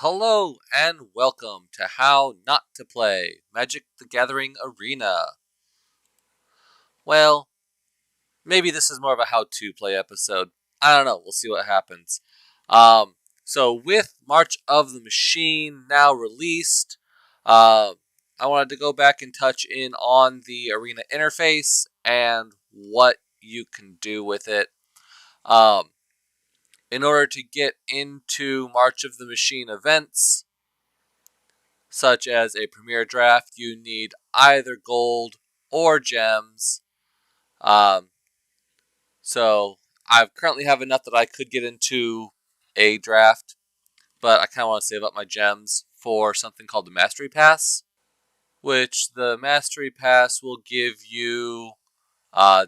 Hello and welcome to How Not to Play Magic the Gathering Arena. Well, maybe this is more of a how to play episode. I don't know. We'll see what happens. So with March of the Machine now released, uh, I wanted to go back and touch in on the arena interface and what you can do with it. Um, in order to get into March of the Machine events, such as a premier draft, you need either gold or gems. Um, so I currently have enough that I could get into a draft, but I kind of want to save up my gems for something called the Mastery Pass, which the Mastery Pass will give you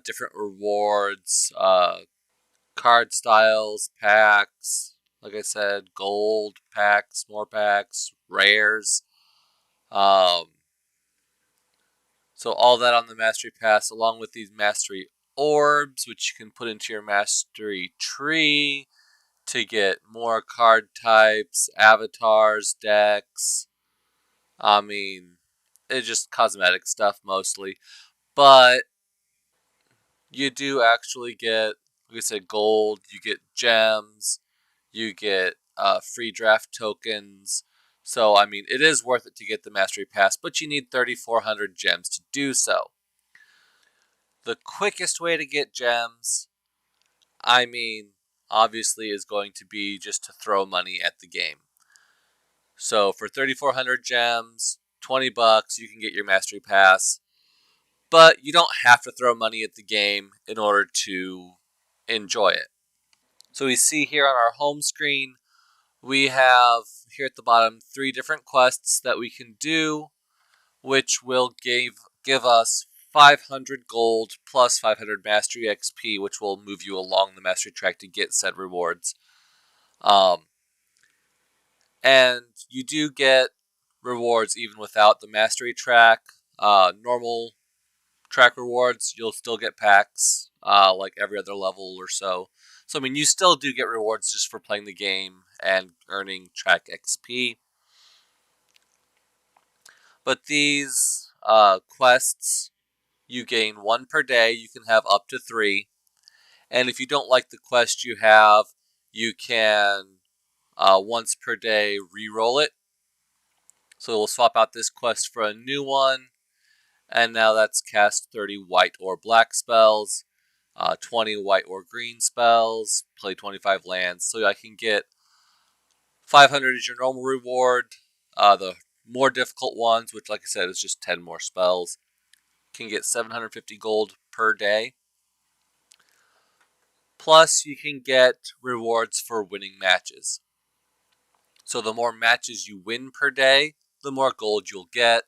different rewards, card styles, packs, like I said, gold packs, more packs, rares. Um, So all that on the Mastery Pass, along with these Mastery Orbs, which you can put into your Mastery Tree to get more card types, avatars, decks. I mean, it's just cosmetic stuff mostly. But you do actually get, like I said, gold, you get gems, you get free draft tokens. So, I mean, it is worth it to get the Mastery Pass, but you need 3,400 gems to do so. The quickest way to get gems, I mean, obviously, is going to be just to throw money at the game. So for 3,400 gems, 20 bucks, you can get your Mastery Pass. But you don't have to throw money at the game in order to enjoy it. So we see here on our home screen, we have here at the bottom 3 different quests that we can do, which will give us 500 gold plus 500 mastery XP, which will move you along the mastery track to get said rewards. And you do get rewards even without the mastery track. Normal track rewards, you'll still get packs like every other level or so. So, I mean, you still do get rewards just for playing the game and earning track XP. But these quests, you gain 1 per day. You can have up to 3. And if you don't like the quest you have, you can once per day re-roll it. So we'll swap out this quest for a new one. And now that's cast 30 white or black spells, 20 white or green spells, play 25 lands. So I can get 500 is your normal reward. The more difficult ones, which like I said is just 10 more spells, can get 750 gold per day. Plus, you can get rewards for winning matches. So the more matches you win per day, the more gold you'll get.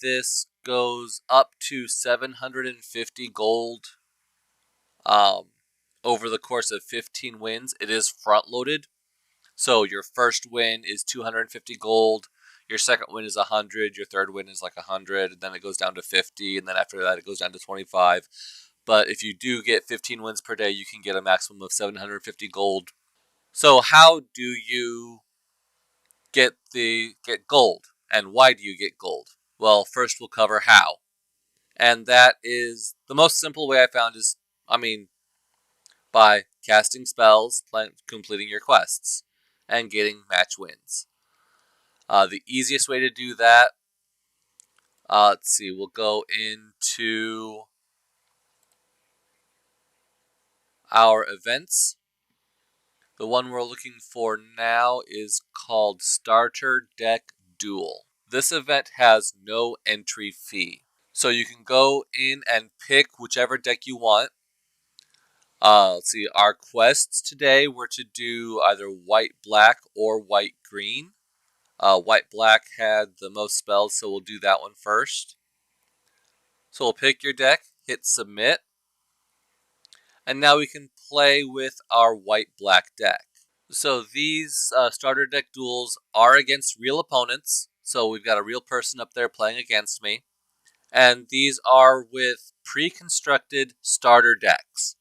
This goes up to 750 gold over the course of 15 wins. It is front loaded. So your first win is 250 gold. Your second win is 100. Your third win is like 100. And then it goes down to 50. And then after that, it goes down to 25. But if you do get 15 wins per day, you can get a maximum of 750 gold. So how do you get gold? And why do you get gold? Well, first we'll cover how. And that is the most simple way I found is, by casting spells, completing your quests, and getting match wins. The easiest way to do that, let's see, we'll go into our events. The one we're looking for now is called Starter Deck Duel. This event has no entry fee. So you can go in and pick whichever deck you want. Let's see, our quests today were to do either white-black or white-green. White-black had the most spells, so we'll do that one first. So we'll pick your deck, hit submit, and now we can play with our white-black deck. So these starter deck duels are against real opponents, so we've got a real person up there playing against me. And these are with pre-constructed starter decks,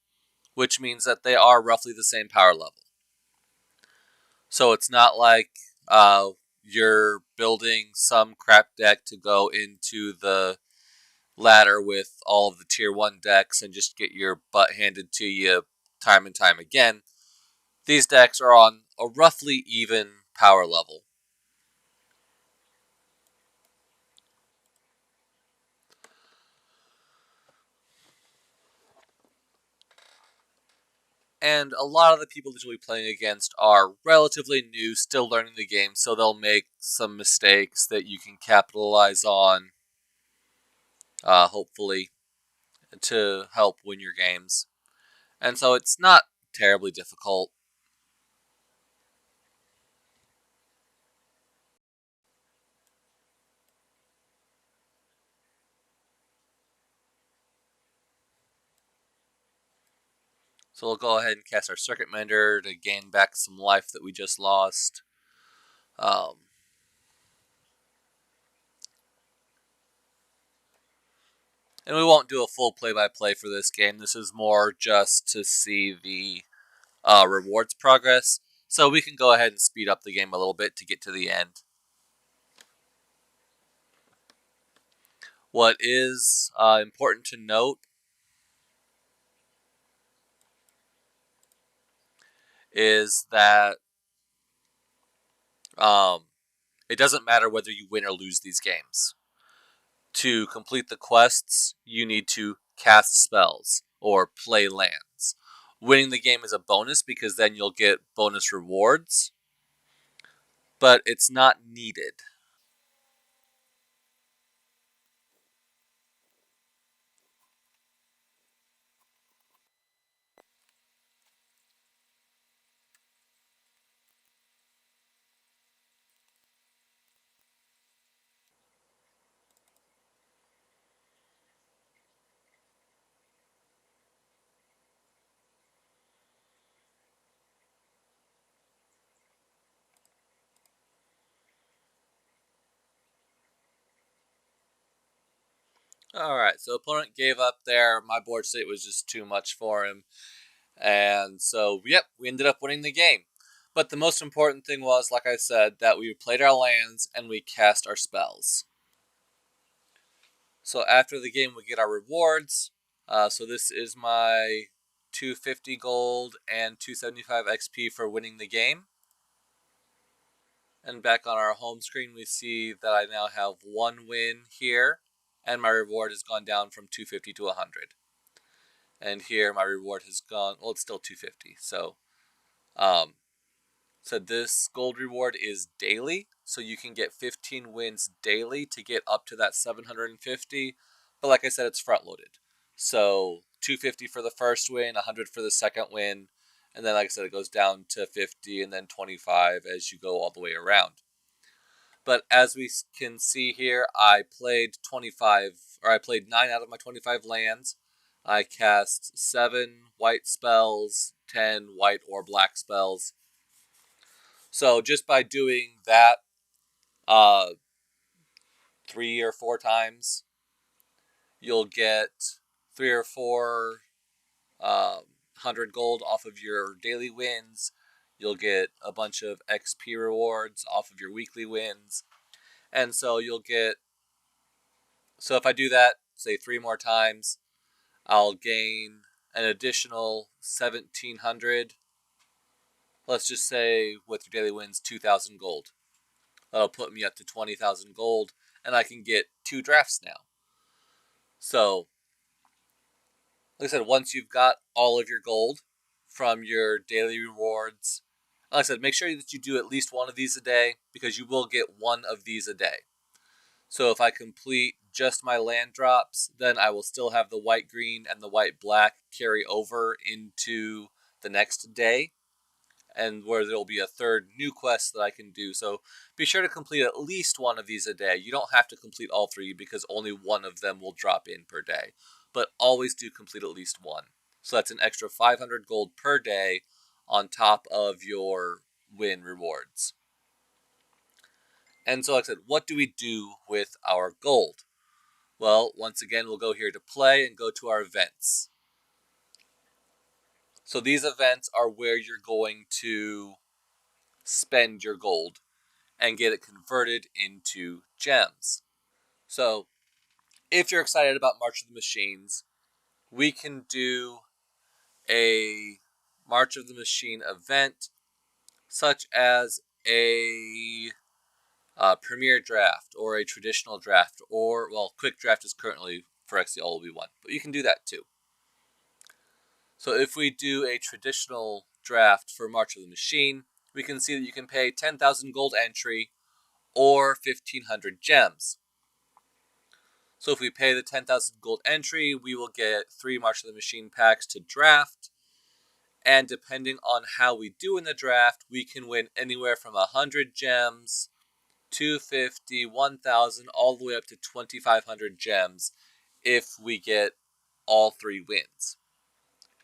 which means that they are roughly the same power level. So it's not like you're building some crap deck to go into the ladder with all of the tier 1 decks and just get your butt handed to you time and time again. These decks are on a roughly even power level. And a lot of the people that you'll be playing against are relatively new, still learning the game, so they'll make some mistakes that you can capitalize on, hopefully, to help win your games. And so it's not terribly difficult. So we'll go ahead and cast our Circuit Mender to gain back some life that we just lost. Um, and we won't do a full play-by-play for this game. This is more just to see the rewards progress. So we can go ahead and speed up the game a little bit to get to the end. What is important to note is that um, it doesn't matter whether you win or lose these games. To complete the quests, you need to cast spells or play lands. Winning the game is a bonus because then you'll get bonus rewards, but it's not needed. Alright, so opponent gave up there. My board state was just too much for him. And so, yep, we ended up winning the game. But the most important thing was, like I said, that we played our lands and we cast our spells. So after the game, we get our rewards. So this is my 250 gold and 275 XP for winning the game. And back on our home screen, we see that I now have one win here, and my reward has gone down from 250 to 100. And here, my reward has gone, well, it's still 250. Um, so this gold reward is daily, so you can get 15 wins daily to get up to that 750. But like I said, it's front loaded. So 250 for the first win, 100 for the second win, and then like I said, it goes down to 50 and then 25 as you go all the way around. But as we can see here, I played 9 out of my 25 lands. I cast 7 white spells, 10 white or black spells. So just by doing that 3 or 4 times, you'll get 3 or 4 hundred gold off of your daily wins. You'll get a bunch of XP rewards off of your weekly wins. And so you'll get. So if I do that, say 3 more times, I'll gain an additional 1,700. Let's just say with your daily wins, 2,000 gold. That'll put me up to 20,000 gold, and I can get 2 drafts now. So, like I said, once you've got all of your gold from your daily rewards, like I said, make sure that you do at least one of these a day because you will get one of these a day. So if I complete just my land drops, then I will still have the white green and the white black carry over into the next day, and where there will be a third new quest that I can do. So be sure to complete at least one of these a day. You don't have to complete all 3 because only one of them will drop in per day. But always do complete at least one. So that's an extra 500 gold per day on top of your win rewards. And so like I said, what do we do with our gold? Well, once again, we'll go here to play and go to our events. So these events are where you're going to spend your gold and get it converted into gems. So if you're excited about March of the Machines, we can do a March of the Machine event such as a premier draft or a traditional draft, or, well, quick draft is currently for XCLB1, but you can do that too. So if we do a traditional draft for March of the Machine, we can see that you can pay 10,000 gold entry or 1,500 gems. So if we pay the 10,000 gold entry, we will get 3 March of the Machine packs to draft. And depending on how we do in the draft, we can win anywhere from 100 gems, 250, 1,000, all the way up to 2,500 gems if we get all 3 wins.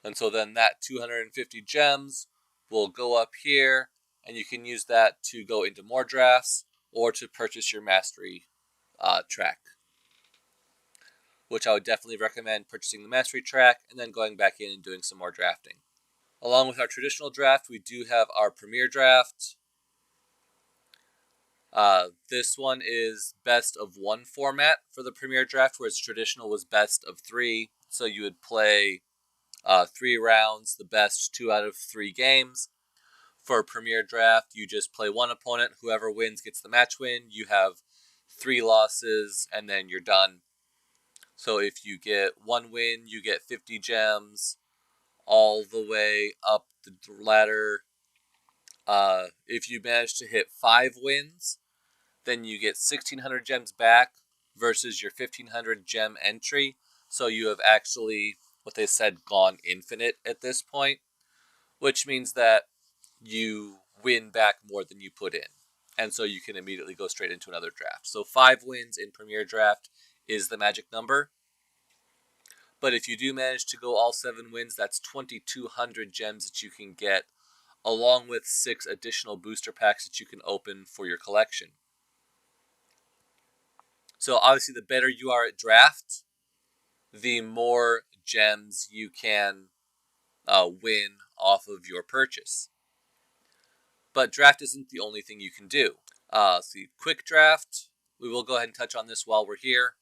And so then that 250 gems will go up here, and you can use that to go into more drafts or to purchase your mastery track, which I would definitely recommend purchasing the mastery track and then going back in and doing some more drafting. Along with our traditional draft, we do have our premier draft. This one is best of 1 format for the premier draft, whereas traditional was best of 3. So you would play 3 rounds, the best 2 out of 3 games. For a premier draft, you just play 1 opponent. Whoever wins gets the match win. You have 3 losses, and then you're done. So if you get 1 win, you get 50 gems all the way up the ladder. If you manage to hit 5 wins, then you get 1,600 gems back versus your 1,500 gem entry. So you have actually, what they said, gone infinite at this point, which means that you win back more than you put in. And so you can immediately go straight into another draft. So 5 wins in Premier Draft is the magic number. But if you do manage to go all 7 wins, that's 2,200 gems that you can get, along with 6 additional booster packs that you can open for your collection. So obviously the better you are at draft, the more gems you can win off of your purchase. But draft isn't the only thing you can do. See, quick draft, we will go ahead and touch on this while we're here.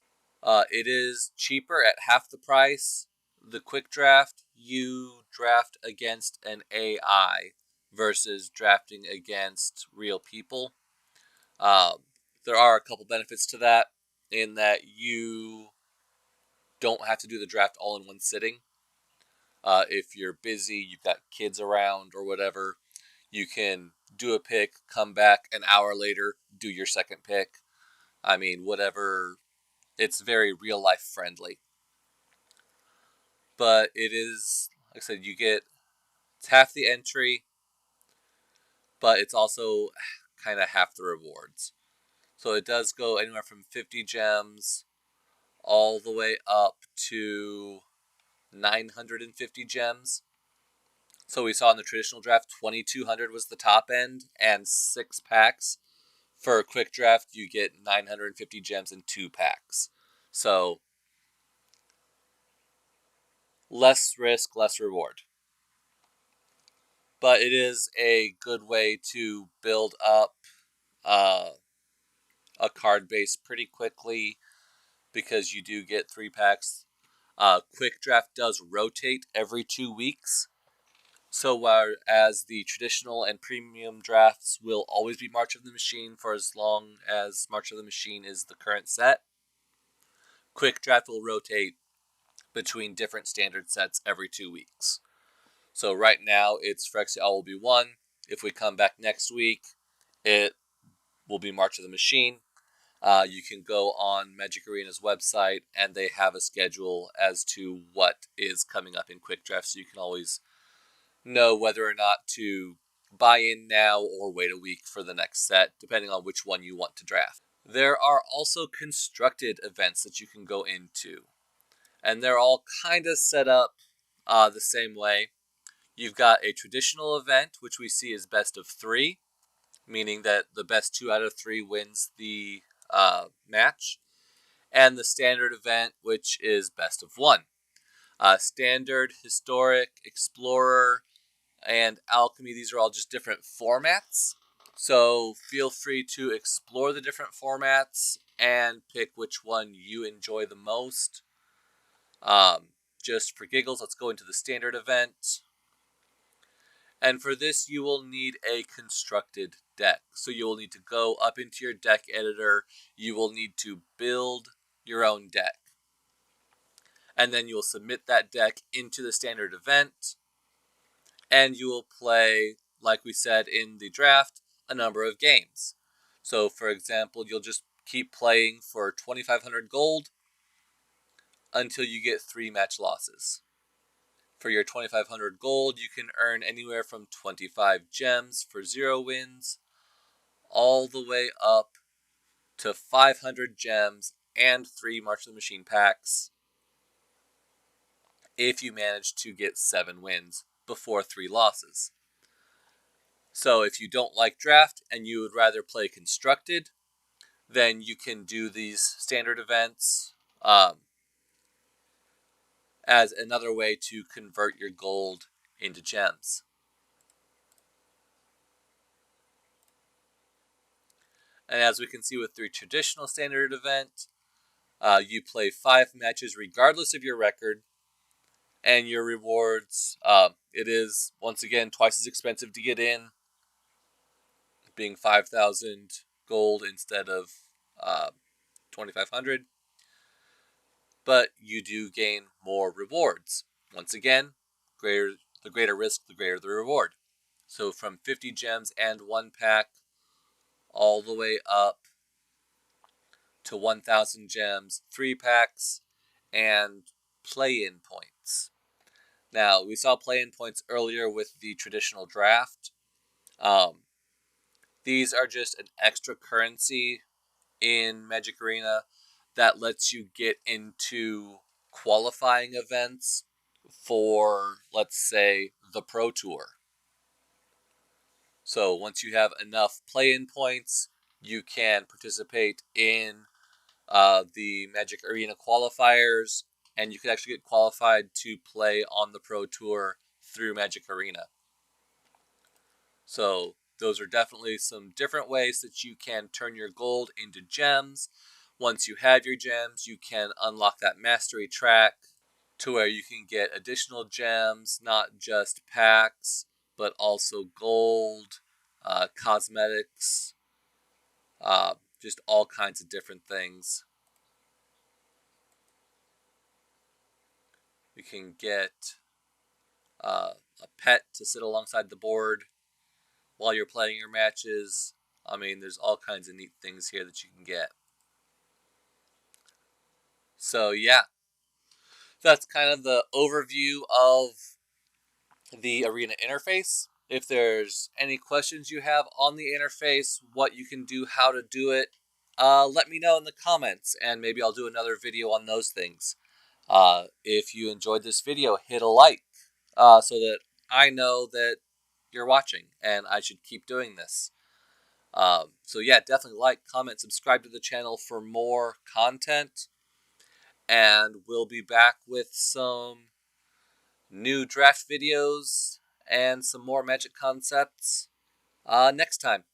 It is cheaper at half the price. The quick draft, you draft against an AI versus drafting against real people. There are a couple benefits to that, in that you don't have to do the draft all in one sitting. If you're busy, you've got kids around or whatever, you can do a pick, come back an hour later, do your second pick. I mean, whatever. It's very real life friendly. But it is, like I said, it's half the entry, but it's also kind of half the rewards. So it does go anywhere from 50 gems all the way up to 950 gems. So we saw in the traditional draft, 2,200 was the top end and 6 packs. For a quick draft, you get 950 gems and 2 packs. So less risk, less reward. But it is a good way to build up a card base pretty quickly, because you do get 3 packs. Quick draft does rotate every 2 weeks. So whereas the traditional and premium drafts will always be March of the Machine for as long as March of the Machine is the current set, quick draft will rotate between different standard sets every 2 weeks. So right now it's Phyrexia will be 1. If we come back next week, it will be March of the Machine. You can go on Magic Arena's website, and they have a schedule as to what is coming up in quick draft, so you can always know whether or not to buy in now or wait a week for the next set, depending on which one you want to draft. There are also constructed events that you can go into, and they're all kind of set up the same way. You've got a traditional event, which we see as best of 3, meaning that the best 2 out of 3 wins the match, and the standard event, which is best of 1. Standard, Historic, Explorer, and Alchemy, these are all just different formats. So feel free to explore the different formats and pick which one you enjoy the most. Just for giggles, let's go into the standard event. And for this, you will need a constructed deck. So you will need to go up into your deck editor. You will need to build your own deck. And then you will submit that deck into the standard event. And you will play, like we said in the draft, a number of games. So, for example, you'll just keep playing for 2,500 gold until you get 3 match losses. For your 2,500 gold, you can earn anywhere from 25 gems for 0 wins, all the way up to 500 gems and 3 March of the Machine packs if you manage to get 7 wins before 3 losses. So if you don't like draft and you would rather play constructed, then you can do these standard events as another way to convert your gold into gems. And as we can see with the traditional standard event, you play 5 matches regardless of your record, and your rewards, it is, once again, twice as expensive to get in, being 5,000 gold instead of 2,500. But you do gain more rewards. Once again, the greater risk, the greater the reward. So from 50 gems and 1 pack, all the way up to 1,000 gems, 3 packs, and play-in points. Now, we saw play-in points earlier with the traditional draft. These are just an extra currency in Magic Arena that lets you get into qualifying events for, let's say, the Pro Tour. So once you have enough play-in points, you can participate in the Magic Arena qualifiers, and you can actually get qualified to play on the Pro Tour through Magic Arena. So those are definitely some different ways that you can turn your gold into gems. Once you have your gems, you can unlock that mastery track to where you can get additional gems, not just packs, but also gold, cosmetics, just all kinds of different things. You can get a pet to sit alongside the board while you're playing your matches. I mean, there's all kinds of neat things here that you can get. So yeah, that's kind of the overview of the Arena interface. If there's any questions you have on the interface, what you can do, how to do it, let me know in the comments, and maybe I'll do another video on those things. If you enjoyed this video, hit a like so that I know that you're watching and I should keep doing this. So yeah, definitely like, comment, subscribe to the channel for more content, and we'll be back with some new draft videos and some more Magic concepts next time.